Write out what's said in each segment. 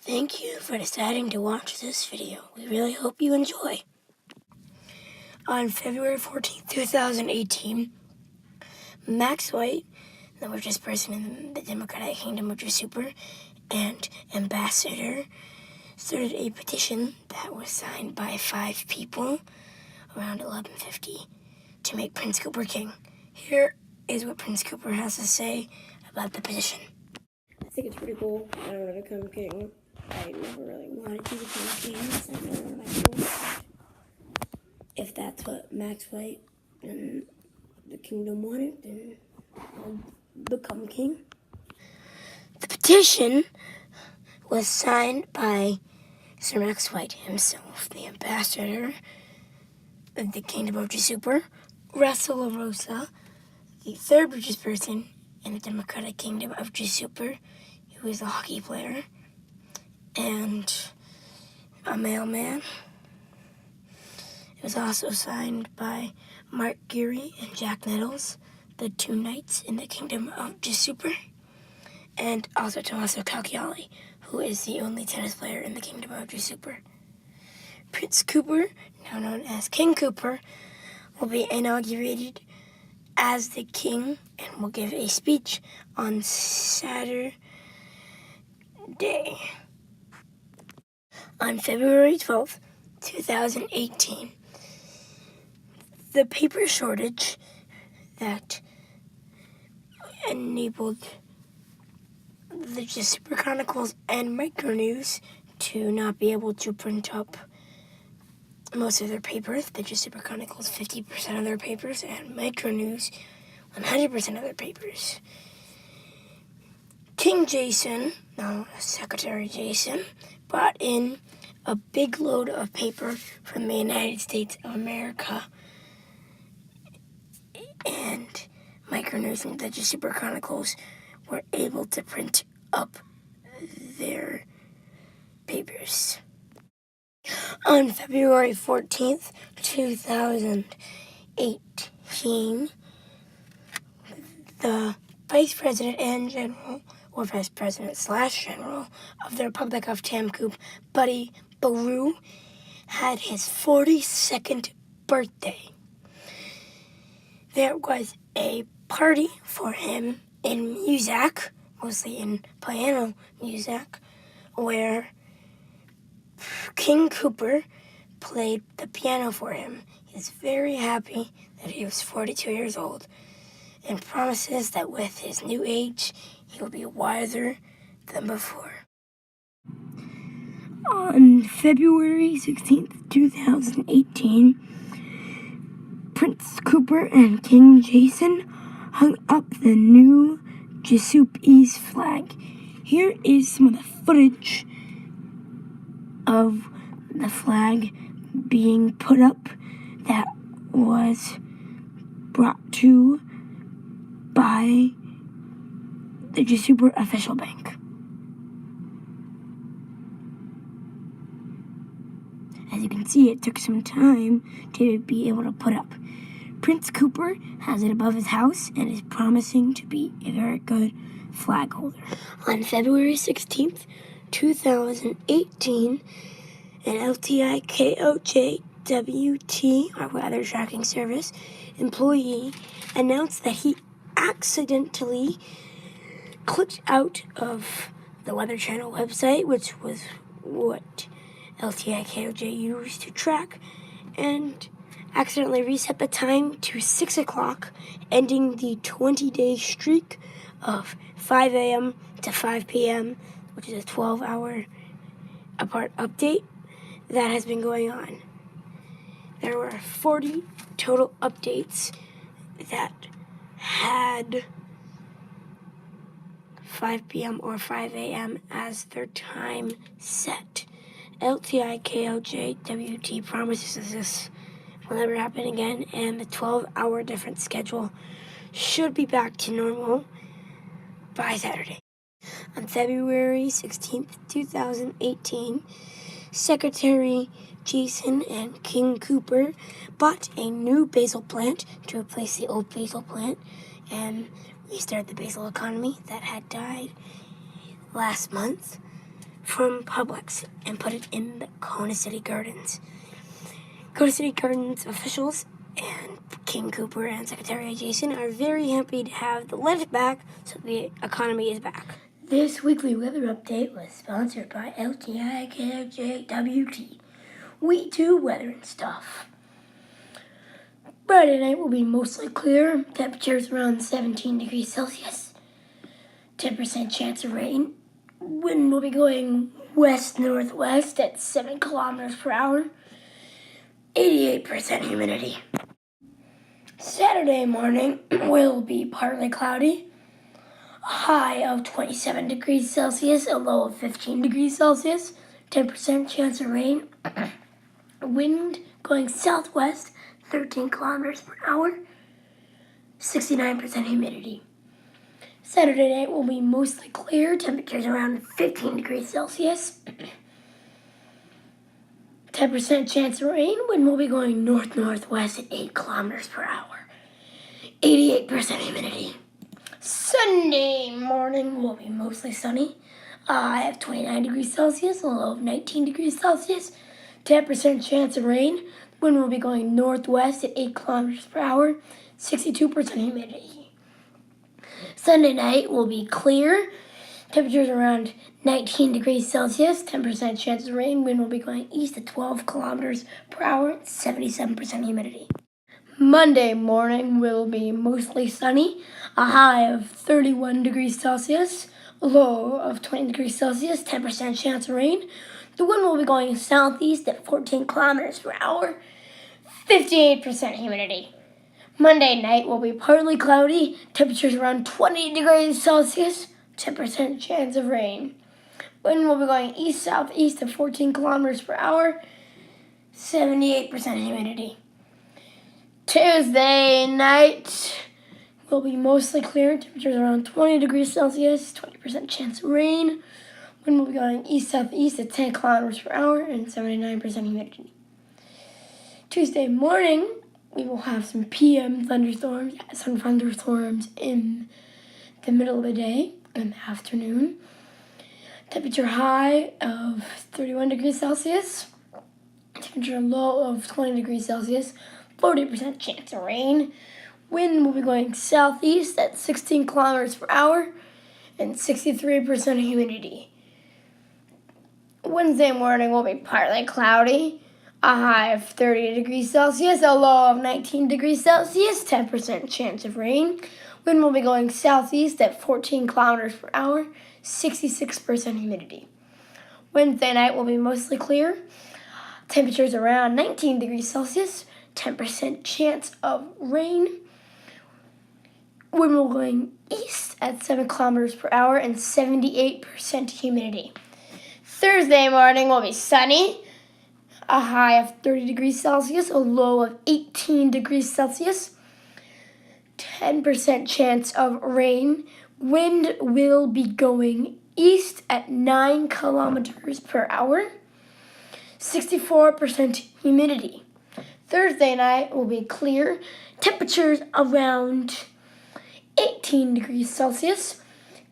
Thank you for deciding to watch this video. We really hope you enjoy. On February 14th, 2018, Max White, the richest person in the Democratic Kingdom of Jasooper, and Ambassador, started a petition that was signed by 5 people around 11:50 to make Prince Cooper king. Here is what Prince Cooper has to say about the petition. I think it's pretty cool. I don't want to become king. I never really wanted to become king. It's not really one of my goals. If that's what Max White and the kingdom wanted, then I'll become king. The petition was signed by Sir Max White himself, the ambassador of the Kingdom of Jasooper, Russell LaRosa, the third richest person in the Democratic Kingdom of Jasooper, who is a hockey player, and a mailman. It was also signed by Mark Geary and Jack Nettles, the 2 knights in the Kingdom of Jasooper, and also Tommaso Calciali, who is the only tennis player in the Kingdom of Jasooper. Prince Cooper, now known as King Cooper, will be inaugurated as the king and will give a speech on Saturday. On February 12th, 2018, the paper shortage that enabled the Jasooper Chronicles and Micronews to not be able to print up most of their papers. The Jasooper Chronicles 50% of their papers, and Micronews 100% of their papers. King Jason, now Secretary Jason, brought in a big load of paper from the United States of America, and Micronews and the Jasooper Chronicles were able to print up their papers. On February 14th, 2018, the Vice President and General, or Vice President / General of the Republic of Tamcoop, Buddy Buroux, had his 42nd birthday. There was a party for him in music, mostly in piano music, where King Cooper played the piano for him. He's very happy that he was 42 years old and promises that with his new age, he will be wiser than before. On February 16th, 2018, Prince Cooper and King Jason hung up the new Jasooper's flag. Here is some of the footage of the flag being put up that was brought to by the Jasooper official bank. As you can see, it took some time to be able to put up. Prince Cooper has it above his house and is promising to be a very good flag holder. On February 16th, 2018, an LTIKOJ WT, our weather tracking service, employee announced that he accidentally clicked out of the Weather Channel website, which was what LTIKOJ used to track, and accidentally reset the time to 6 o'clock, ending the 20-day streak of 5 a.m. to 5 p.m., which is a 12-hour apart update that has been going on. There were 40 total updates that had 5 p.m. or 5 a.m. as their time set. LTIKOJ WT promises this will never happen again, and the 12-hour different schedule should be back to normal by Saturday. On February 16th, 2018, Secretary Jason and King Cooper bought a new Basil Plant to replace the old Basil Plant and restart the basil economy that had died last month. from Publix and put it in the Kona City Gardens. Kona City Gardens officials and King Cooper and Secretary Jason are very happy to have the lift back, so the economy is back. This weekly weather update was sponsored by LTIKOJ WT. We do weather and stuff. Friday night will be mostly clear. Temperatures around 17 degrees Celsius. 10% chance of rain. Wind will be going west-northwest at 7 kilometers per hour. 88% humidity. Saturday morning will be partly cloudy. A high of 27 degrees Celsius, a low of 15 degrees Celsius. 10% chance of rain. Wind going southwest, 13 kilometers per hour. 69% humidity. Saturday night will be mostly clear. Temperatures around 15 degrees Celsius. 10% chance of rain. Wind will be going north-northwest at 8 kilometers per hour. 88% humidity. Sunday morning will be mostly sunny. A high of 29 degrees Celsius, a low of 19 degrees Celsius. 10% chance of rain. Wind will be going northwest at 8 kilometers per hour. 62% humidity. Sunday night will be clear. Temperatures around 19 degrees Celsius, 10% chance of rain. Wind will be going east at 12 kilometers per hour, 77% humidity. Monday morning will be mostly sunny. A high of 31 degrees Celsius, a low of 20 degrees Celsius, 10% chance of rain. The wind will be going southeast at 14 kilometers per hour, 58% humidity. Monday night will be partly cloudy. Temperatures around 20 degrees Celsius, 10% chance of rain. Wind will be going east-southeast at 14 kilometers per hour, 78% humidity. Tuesday night will be mostly clear. Temperatures around 20 degrees Celsius, 20% chance of rain. Wind will be going east-southeast at 10 kilometers per hour and 79% humidity. Tuesday morning, we will have some PM thunderstorms, some thunderstorms in the middle of the day and the afternoon. Temperature high of 31 degrees Celsius. Temperature low of 20 degrees Celsius. 40% chance of rain. Wind will be going southeast at 16 kilometers per hour and 63% humidity. Wednesday morning will be partly cloudy. A high of 30 degrees Celsius, a low of 19 degrees Celsius, 10% chance of rain. Wind will be going southeast at 14 kilometers per hour, 66% humidity. Wednesday night will be mostly clear. Temperatures around 19 degrees Celsius, 10% chance of rain. Wind will be going east at 7 kilometers per hour and 78% humidity. Thursday morning will be sunny. A high of 30 degrees Celsius, a low of 18 degrees Celsius. 10% chance of rain. Wind will be going east at 9 kilometers per hour. 64% humidity. Thursday night will be clear. Temperatures around 18 degrees Celsius.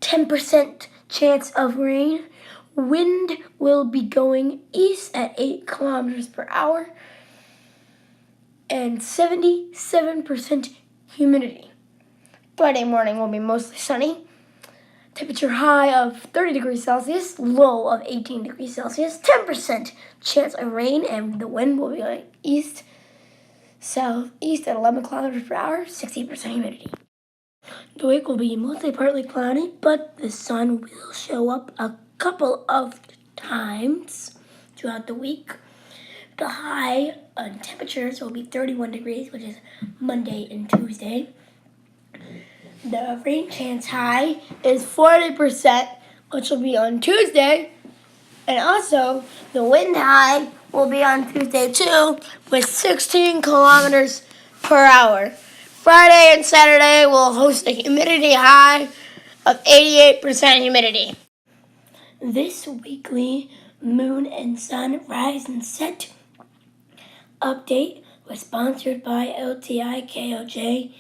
10% chance of rain. Wind will be going east at 8 kilometers per hour and 77% humidity. Friday morning will be mostly sunny. Temperature high of 30 degrees Celsius, low of 18 degrees Celsius, 10% chance of rain, and the wind will be going east-southeast at 11 kilometers per hour, 60% humidity. The week will be mostly partly cloudy, but the sun will show up a couple of times throughout the week. The high temperatures will be 31 degrees, which is Monday and Tuesday. The rain chance high is 40%, which will be on Tuesday. And also, the wind high will be on Tuesday too, with 16 kilometers per hour. Friday and Saturday will host a humidity high of 88% humidity. This weekly moon and sun rise and set update was sponsored by LTIKOJ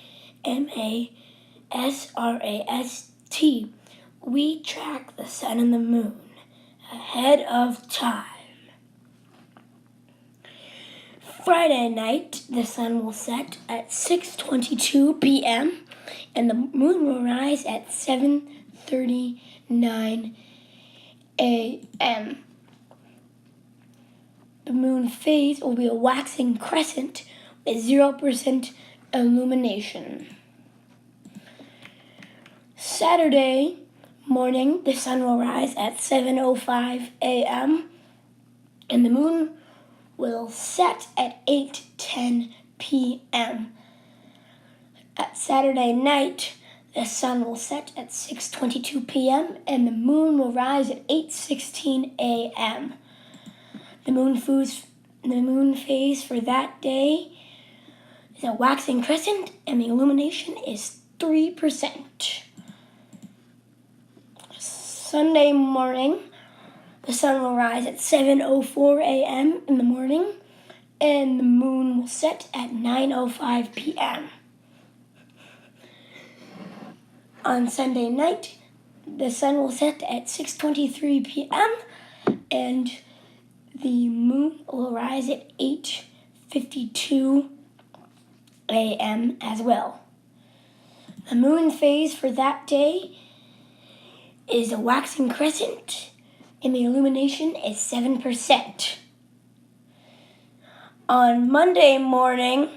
MASRAST. We track the sun and the moon ahead of time. Friday night, the sun will set at 6:22 p.m. and the moon will rise at 7:39 a.m. The moon phase will be a waxing crescent with 0% illumination. Saturday morning, the sun will rise at 7:05 a.m. and the moon will set at 8:10 p.m. At Saturday night, the sun will set at 6:22 p.m. and the moon will rise at 8:16 a.m. The moon phase for that day is a waxing crescent and the illumination is 3%. Sunday morning, the sun will rise at 7:04 a.m. in the morning and the moon will set at 9:05 p.m. On Sunday night, the sun will set at 6:23 p.m. and the moon will rise at 8:52 a.m. as well. The moon phase for that day is a waxing crescent and the illumination is 7%. On Monday morning,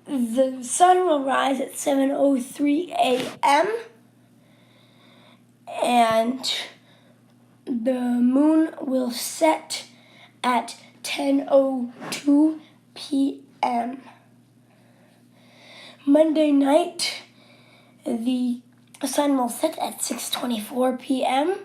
the sun will rise at 7:03 a.m. and the moon will set at 10:02 p.m. Monday night, the sun will set at 6:24 p.m.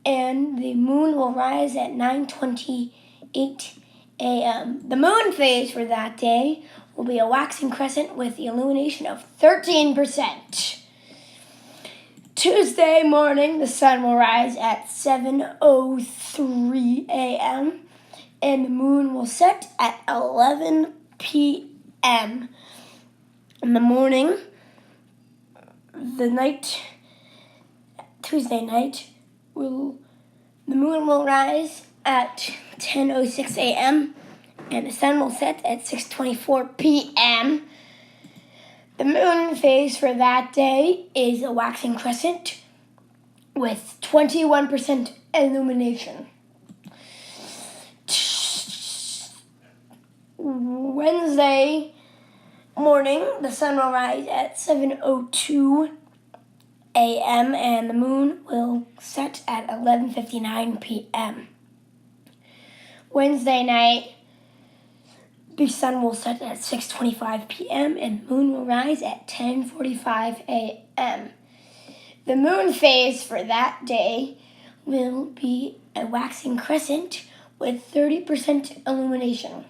and the moon will rise at 9:28 a.m. The moon phase for that day will be a waxing crescent with the illumination of 13%. Tuesday morning, the sun will rise at 7:03 a.m. and the moon will set at 11 p.m. In the morning, Tuesday night, the moon will rise at 10:06 a.m. and the sun will set at 6:24 p.m. The moon phase for that day is a waxing crescent with 21% illumination. Wednesday morning, the sun will rise at 7:02 a.m. and the moon will set at 11:59 p.m. Wednesday night, the sun will set at 6:25 p.m. and the moon will rise at 10:45 a.m. The moon phase for that day will be a waxing crescent with 30% illumination.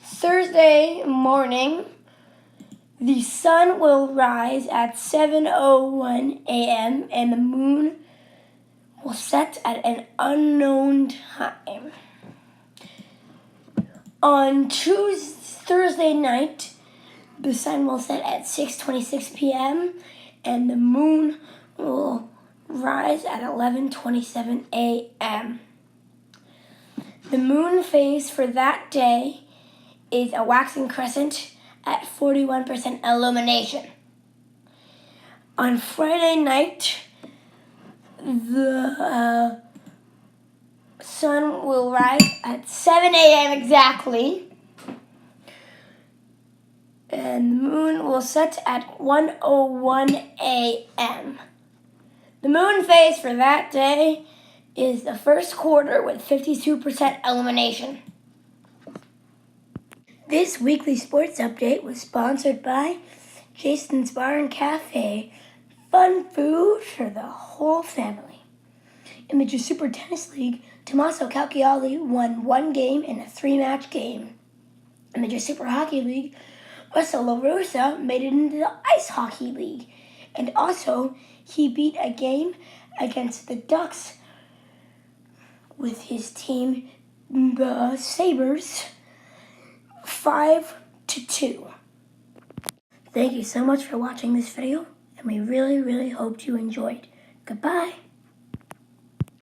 Thursday morning, the sun will rise at 7:01 a.m. and the moon will set at an unknown time. On Thursday night, the sun will set at 6:26 p.m. and the moon will rise at 11:27 a.m. The moon phase for that day is a waxing crescent at 41% illumination. On Friday night, the sun will rise at 7 a.m. exactly, and the moon will set at 1:01 a.m. The moon phase for that day is the first quarter with 52% illumination. This weekly sports update was sponsored by Jason's Bar and Cafe. Fun food for the whole family. In the Jasooper Tennis League, Tommaso Calciali won 1 game in a 3-match game. In the Jasooper Hockey League, Russell LaRosa made it into the Ice Hockey League. And also, he beat a game against the Ducks with his team, the Sabres, 5-2. Thank you so much for watching this video, and we really, really hoped you enjoyed. Goodbye.